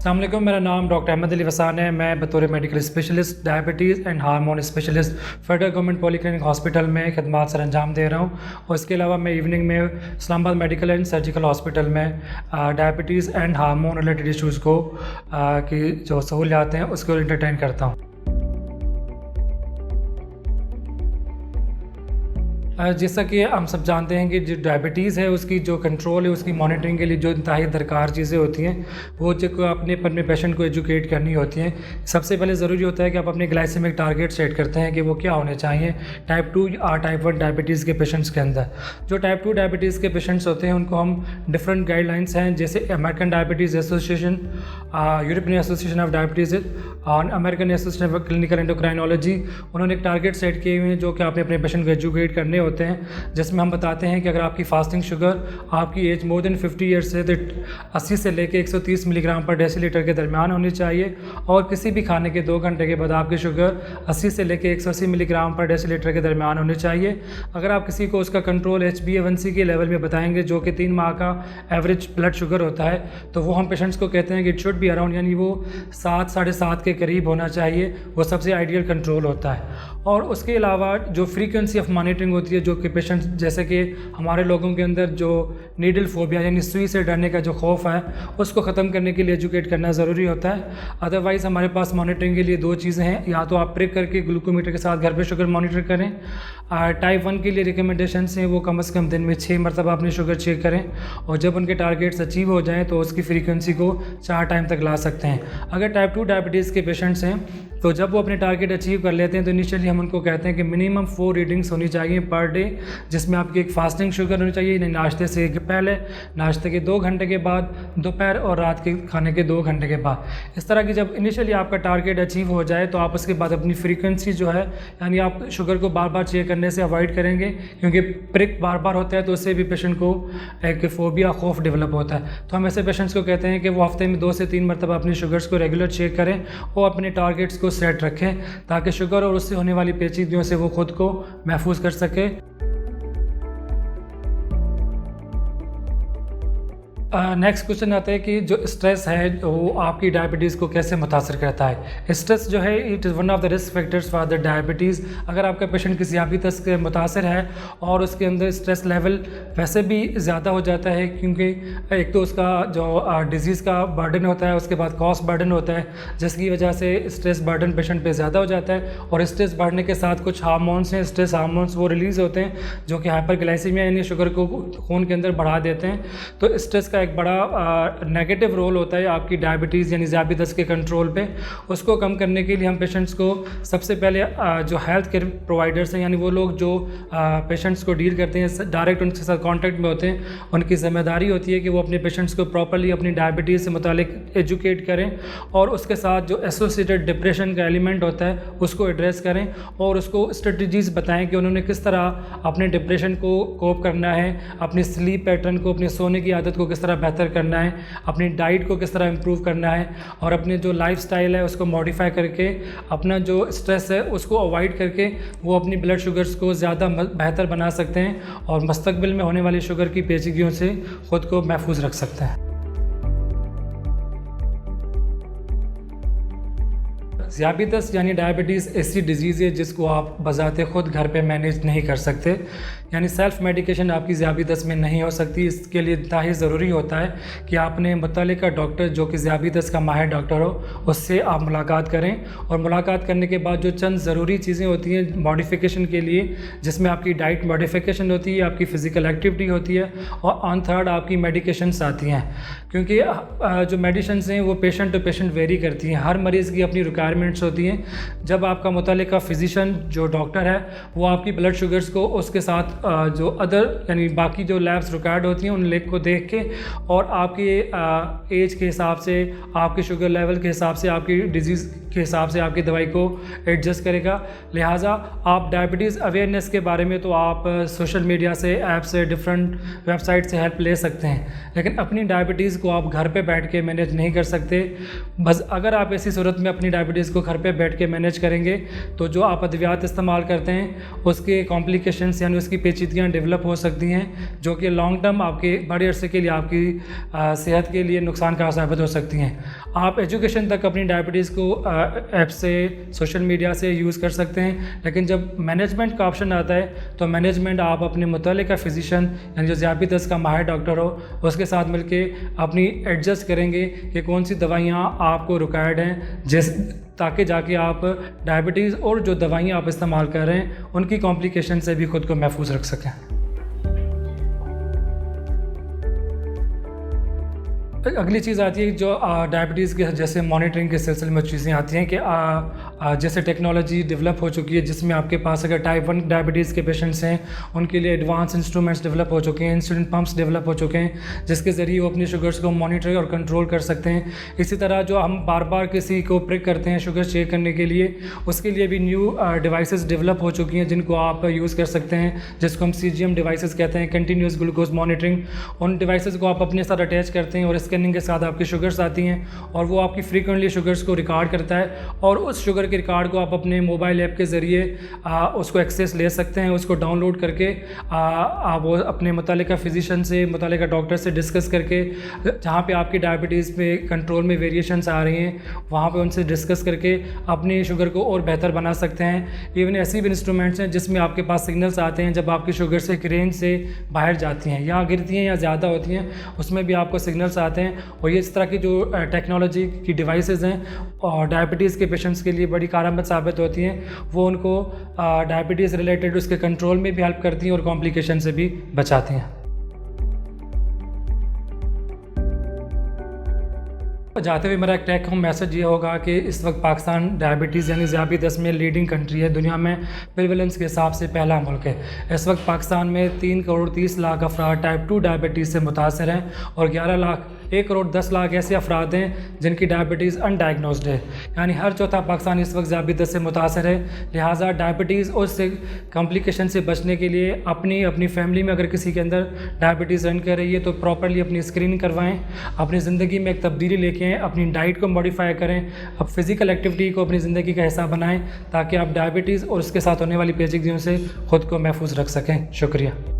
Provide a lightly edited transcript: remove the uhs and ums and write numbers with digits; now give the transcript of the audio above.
अस्सलाम वालेकुम, मेरा नाम डॉक्टर अहमद अली वसान है। मैं बतौर medical specialist diabetes and hormone specialist federal government polyclinic hospital में खदमात सर अंजाम दे रहा हूँ। और इसके अलावा मैं इवनिंग में Islamabad medical and surgical hospital में diabetes and hormone related issues को की जो सहूलियात हैं उसको एंटरटेन करता हूँ। जैसा कि हम सब जानते हैं कि जो डायबिटीज़ है उसकी जो कंट्रोल है, उसकी मॉनिटरिंग के लिए जो इंतहाई दरकार चीज़ें होती हैं वो जो अपने पेशेंट को एजुकेट करनी होती हैं। सबसे पहले ज़रूरी होता है कि आप अपने ग्लाइसेमिक टारगेट सेट करते हैं कि वो क्या होने चाहिए टाइप 2 या टाइप 1 डायबिटीज़ के पेशेंट्स के अंदर। जो टाइप 2 डायबिटीज़ के पेशेंट्स होते हैं उनको हम डिफरेंट गाइडलाइंस हैं, जैसे American Diabetes Association, European Association of Diabetes और American Association of Clinical Endocrinology, उन्होंने एक टारगेट सेट किए हुए हैं जो कि आपने अपने पेशेंट को एजुकेट करने होते हैं, जिसमें हम बताते हैं कि अगर आपकी फास्टिंग शुगर, आपकी एज मोर देन 50 ईयर्स है तो 80 से लेकर 130 मिलीग्राम पर डेसीलीटर के दरमियान होनी चाहिए, और किसी भी खाने के 2 घंटे के बाद आपकी शुगर 80 से लेकर 180 मिलीग्राम पर डेसीलीटर के दरमियान होनी चाहिए। अगर आप किसी को उसका कंट्रोल HbA1c के लेवल में बताएंगे जो कि 3 माह का एवरेज ब्लड शुगर होता है, तो वो हम पेशेंट्स को कहते हैं कि इट शुड बी अराउंड, यानी वो 7 साढ़े 7 के करीब होना चाहिए, वो सबसे आइडियल कंट्रोल होता है। और उसके अलावा जो फ्रीक्वेंसी ऑफ मॉनिटरिंग होती है, जो कि पेशेंट, जैसे कि हमारे लोगों के अंदर जो नीडल फोबिया यानी सुई से डरने का जो खौफ है उसको ख़त्म करने के लिए एजुकेट करना ज़रूरी होता है। अदरवाइज़ हमारे पास मॉनिटरिंग के लिए 2 चीज़ें हैं, या तो आप प्रिक करके ग्लूकोमीटर के साथ घर पे शुगर मॉनिटर करें। टाइप 1 के लिए रिकमेंडेशंस हैं वो कम से कम दिन में 6 मरतबा अपनी शुगर चेक करें, और जब उनके टारगेट्स अचीव हो जाएँ तो उसकी फ्रीक्वेंसी को 4 टाइम तक ला सकते हैं। अगर टाइप 2 डायबिटीज़ के पेशेंट्स हैं तो जब वो अपने टारगेट अचीव कर लेते हैं तो इनिशियली हम उनको कहते हैं कि मिनिमम 4 रीडिंग्स होनी चाहिए पर डे, जिसमें आपकी एक फास्टिंग शुगर होनी चाहिए, नाश्ते से पहले, नाश्ते के 2 घंटे के बाद, दोपहर और रात के खाने के 2 घंटे के बाद। इस तरह की जब इनिशियली आपका टारगेट अचीव हो जाए तो आप उसके बाद अपनी फ्रीक्वेंसी जो है, यानी आप शुगर को बार बार चेक करने से अवॉइड करेंगे, क्योंकि प्रिक बार बार होता है तो उससे भी पेशेंट को एक फोबिया, खौफ डेवलप होता है। तो हम ऐसे पेशेंट्स को कहते हैं कि वो हफ्ते में 2 से 3 मरतबा अपनी शुगर्स को रेगुलर चेक करें और अपने टारगेट्स को सेट रखें, ताकि शुगर और उससे होने वाली पेचीदगियों से वो खुद को महफूज कर सके। नेक्स्ट क्वेश्चन आता है कि जो स्ट्रेस है वो आपकी डायबिटीज़ को कैसे मुतासर करता है। स्ट्रेस जो है it is one of the risk factors for the diabetes. अगर आपका पेशेंट किसी ज़ियादती से मुतासर है और उसके अंदर स्ट्रेस लेवल वैसे भी ज़्यादा हो जाता है, क्योंकि एक तो उसका जो डिज़ीज़ का बर्डन होता है, उसके बाद कॉस्ट बर्डन होता है, जिसकी वजह से स्ट्रेस बर्डन पेशेंट पे ज़्यादा हो जाता है। और स्ट्रेस बढ़ने के साथ कुछ हार्मोन्स हैं, स्ट्रेस हार्मोन्स वो रिलीज़ होते हैं जो कि हाइपरग्लाइसीमिया यानी शुगर को खून के अंदर बढ़ा देते हैं। तो स्ट्रेस का एक बड़ा नेगेटिव रोल होता है आपकी डायबिटीज़ यानी ज़ियादती के कंट्रोल पे। उसको कम करने के लिए हम पेशेंट्स को सबसे पहले जो हेल्थ केयर प्रोवाइडर्स हैं, यानी वो लोग जो पेशेंट्स को डील करते हैं, डायरेक्ट उनके साथ कांटेक्ट में होते हैं, उनकी ज़िम्मेदारी होती है कि वो अपने पेशेंट्स को प्रॉपर्ली अपनी डायबिटीज़ से मुतालिक एजुकेट करें, और उसके साथ जो एसोसिएटेड डिप्रेशन का एलिमेंट होता है उसको एड्रेस करें, और उसको स्ट्रेटजीज़ बताएं कि उन्होंने किस तरह अपने डिप्रेशन को कोप करना है, अपनी स्लीप पैटर्न को, अपनी सोने की आदत को किस तरह बेहतर करना है, अपनी डाइट को किस तरह इम्प्रूव करना है, और अपने जो लाइफस्टाइल है उसको मॉडिफाई करके अपना जो स्ट्रेस है उसको अवॉइड करके वो अपनी ब्लड शुगर्स को ज़्यादा बेहतर बना सकते हैं और मुस्तकबिल में होने वाली शुगर की पेचीदगियों से ख़ुद को महफूज रख सकते हैं। ज़ियादतीस यानी डायबिटीज़ ऐसी डिजीज़ है जिसको आप बज़ाते ख़ुद घर पे मैनेज नहीं कर सकते, यानी सेल्फ़ मेडिकेशन आपकी ज़ियादतीस में नहीं हो सकती। इसके लिए इंतहाई ज़रूरी होता है कि आपने मुतल्लिका डॉक्टर जो कि ज़ियादतीस का माहिर डॉक्टर हो उससे आप मुलाकात करें, और मुलाकात करने के बाद जो चंद ज़रूरी चीज़ें होती हैं मॉडिफिकेशन के लिए, जिसमें आपकी डाइट मॉडिफिकेशन होती है, आपकी फ़िज़िकल एक्टिविटी होती है, और ऑन थर्ड आपकी मेडिकेशंस आती हैं, क्योंकि जो मेडिसिन्स हैं वो पेशेंट टू पेशेंट वेरी करती हैं, हर मरीज़ की अपनी रिक्वायरमेंट्स होती हैं। जब आपका मुतल्लिका फ़िज़िशियन जो डॉक्टर है वो आपकी ब्लड शुगर्स को उसके साथ जो अदर यानी बाकी जो लैब्स रिक्वायर्ड होती हैं उन लेग को देख के और आपकी एज के हिसाब से, आपके शुगर लेवल के हिसाब से, आपकी डिजीज़ के हिसाब से आपकी दवाई को एडजस्ट करेगा। लिहाजा आप डायबिटीज़ अवेयरनेस के बारे में तो आप सोशल मीडिया से, ऐप से, डिफरेंट वेबसाइट से हेल्प ले सकते हैं, लेकिन अपनी डायबिटीज़ को आप घर पे बैठ के मैनेज नहीं कर सकते। बस अगर आप ऐसी सूरत में अपनी डायबिटीज़ को घर पे बैठ के मैनेज करेंगे तो जो आप अद्वियात इस्तेमाल करते हैं उसके कॉम्प्लिकेशंस यानी उसकी पेचीदगियाँ डेवलप हो सकती हैं, जो कि लॉन्ग टर्म आपके बड़े अरसे के लिए आपकी सेहत के लिए नुकसान का साबित हो सकती हैं। आप एजुकेशन तक अपनी डायबिटीज़ को ऐप से, सोशल मीडिया से यूज़ कर सकते हैं, लेकिन जब मैनेजमेंट का ऑप्शन आता है तो मैनेजमेंट आप अपने मुतल्लिका फिजिशियन यानी जो ज़ियाबितस का माहिर डॉक्टर हो उसके साथ मिलके अपनी एडजस्ट करेंगे कि कौन सी दवाइयाँ आपको रिक्वायर्ड हैं, ताकि जाके आप डायबिटीज़ और जो दवाइयाँ आप इस्तेमाल कर रहे हैं उनकी कॉम्प्लिकेशन से भी ख़ुद को महफूज रख सकें। अगली चीज़ आती है जो डायबिटीज़ के जैसे मॉनिटरिंग के सिलसिले में चीज़ें आती हैं कि जैसे टेक्नोलॉजी डेवलप हो चुकी है, जिसमें आपके पास अगर टाइप 1 डायबिटीज़ के पेशेंट्स हैं उनके लिए एडवांस इंस्ट्रूमेंट्स डेवलप हो चुके हैं, इंसुलिन पंप्स डेवलप हो चुके हैं, जिसके ज़रिए वो अपनी शुगर्स को मॉनिटर और कंट्रोल कर सकते हैं। इसी तरह जो हम बार बार किसी को प्रिक करते हैं शुगर चेक करने के लिए, उसके लिए भी न्यू डिवाइसेस डेवलप हो चुकी हैं जिनको आप यूज़ कर सकते हैं, जिसको हम CGM डिवाइसेस कहते हैं, कंटिन्यूस ग्लूकोज मॉनिटरिंग। उन डिवाइसेस को आप अपने साथ अटैच करते हैं और स्कैनिंग के साथ आपकी शुगर्स आती हैं और वो आपकी फ्रीक्वेंटली शुगर्स को रिकॉर्ड करता है और उस शुगर के रिकॉर्ड को आप अपने मोबाइल ऐप के ज़रिए उसको एक्सेस ले सकते हैं। उसको डाउनलोड करके आप वो अपने मुतल्लिका फिजिशियन से, मुतल्लिका डॉक्टर से डिस्कस करके जहाँ पे आपकी डायबिटीज़ पे कंट्रोल में वेरिएशंस आ रही हैं वहाँ पे उनसे डिस्कस करके अपनी शुगर को और बेहतर बना सकते हैं। इवन ऐसी भी इंस्ट्रूमेंट्स हैं जिसमें आपके पास सिग्नल्स आते हैं जब आपकी शुगर से एक रेंज से बाहर जाती हैं या गिरती हैं या ज़्यादा होती हैं, उसमें भी आपको सिग्नल्स आते हैं। और ये इस तरह की जो टेक्नोलॉजी की डिवाइसेस हैं और डायबिटीज़ के पेशेंट्स के लिए बड़ी कारआमद साबित होती हैं, वो उनको डायबिटीज़ रिलेटेड उसके कंट्रोल में भी हेल्प करती हैं और कॉम्प्लिकेशन से भी बचाती हैं। जाते हुए मेरा एक टेक होम मैसेज ये होगा कि इस वक्त पाकिस्तान डायबिटीज़ यानी ज़ियाबितस में लीडिंग कंट्री है, दुनिया में प्रेवलेंस के हिसाब से पहला मुल्क है। इस वक्त पाकिस्तान में 3 करोड़ 30 लाख अफराद टाइप 2 डायबिटीज़ से मुतासर हैं और 1 करोड़ 10 लाख ऐसे अफराद हैं जिनकी डायबिटीज़ अनडायग्नोज्ड है, यानी हर चौथा पाकिस्तानी इस वक्त ज़ियाबितस से मुतासर है। लिहाजा डायबिटीज़ और उससे कॉम्प्लिकेशन से बचने के लिए अपनी फैमिली में अगर किसी के अंदर डायबिटीज़ रन कर रही है तो प्रॉपरली अपनी स्क्रीनिंग करवाएँ, अपनी ज़िंदगी में एक तब्दीली लेके अपनी डाइट को मॉडिफाई करें, अब फिज़िकल एक्टिविटी को अपनी ज़िंदगी का हिस्सा बनाएं ताकि आप डायबिटीज़ और उसके साथ होने वाली पेचीदगियों से ख़ुद को महफूज रख सकें। शुक्रिया।